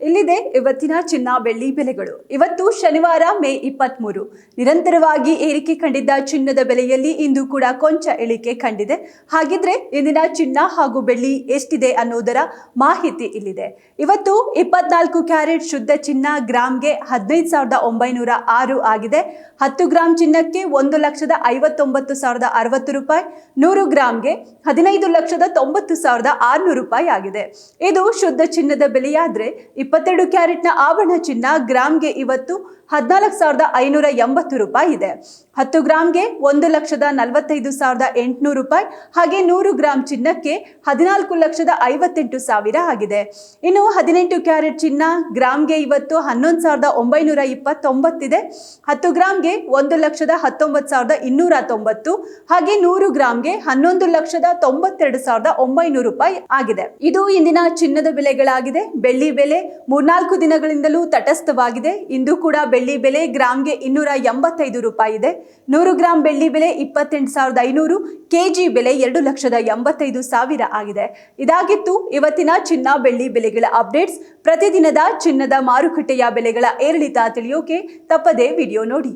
ಇಲ್ಲಿದೆ ಇವತ್ತಿನ ಚಿನ್ನ ಬೆಳ್ಳಿ ಬೆಲೆಗಳು. ಇವತ್ತು ಶನಿವಾರ ಮೇ 23. ನಿರಂತರವಾಗಿ ಏರಿಕೆ ಕಂಡಿದ್ದ ಚಿನ್ನದ ಬೆಲೆಯಲ್ಲಿ ಇಂದು ಕೂಡ ಕೊಂಚ ಇಳಿಕೆ ಕಂಡಿದೆ. ಹಾಗಿದ್ರೆ ಇಂದಿನ ಚಿನ್ನ ಹಾಗೂ ಬೆಳ್ಳಿ ಎಷ್ಟಿದೆ ಅನ್ನೋದರ ಮಾಹಿತಿ ಇಲ್ಲಿದೆ. ಇವತ್ತು 24 ಕ್ಯಾರೆಟ್ ಶುದ್ಧ ಚಿನ್ನ ಗ್ರಾಮ್ಗೆ 15,906 ಆಗಿದೆ. 10 ಗ್ರಾಂ ಚಿನ್ನಕ್ಕೆ 1,59,060 ರೂಪಾಯಿ, 100 ಗ್ರಾಂಗೆ 15,90,600 ರೂಪಾಯಿ ಆಗಿದೆ. ಇದು ಶುದ್ಧ ಚಿನ್ನದ ಬೆಲೆಯಾದ್ರೆ 22 ಕ್ಯಾರೆಟ್ನ ಆಭರಣ ಚಿನ್ನ ಗ್ರಾಮ್ಗೆ ಇವತ್ತು 14,580 ರೂಪಾಯಿ ಇದೆ. 10 ಗ್ರಾಂಗೆ 1,45,800 ರೂಪಾಯಿ, ಹಾಗೆ 100 ಗ್ರಾಂ ಚಿನ್ನಕ್ಕೆ 14,58,000 ಆಗಿದೆ. ಇನ್ನು 18 ಕ್ಯಾರೆಟ್ ಚಿನ್ನ ಗ್ರಾಮ್ಗೆ ಇವತ್ತು 11,929 ಇದೆ. 10 ಗ್ರಾಂಗೆ 1,19,290, ಹಾಗೆ 100 ಗ್ರಾಂಗೆ 11,92,900 ರೂಪಾಯಿ ಆಗಿದೆ. ಇದು ಇಂದಿನ ಚಿನ್ನದ ಬೆಲೆಗಳಾಗಿದೆ. ಬೆಳ್ಳಿ ಬೆಲೆ 3-4 ದಿನಗಳಿಂದಲೂ ತಟಸ್ಥವಾಗಿದೆ. ಇಂದು ಕೂಡ ಬೆಳ್ಳಿ ಬೆಲೆ ಗ್ರಾಮ್ಗೆ 285 ರೂಪಾಯಿ ಇದೆ. 100 ಗ್ರಾಂ ಬೆಳ್ಳಿ ಬೆಲೆ 28,500, ಕೆಜಿ ಬೆಲೆ 2,85,000 ಆಗಿದೆ. ಇದಾಗಿತ್ತು ಇವತ್ತಿನ ಚಿನ್ನ ಬೆಳ್ಳಿ ಬೆಲೆಗಳ ಅಪ್ಡೇಟ್ಸ್. ಪ್ರತಿದಿನದ ಚಿನ್ನದ ಮಾರುಕಟ್ಟೆಯ ಬೆಲೆಗಳ ಏರಿಳಿತ ತಿಳಿಯೋಕೆ ತಪ್ಪದೇ ವಿಡಿಯೋ ನೋಡಿ.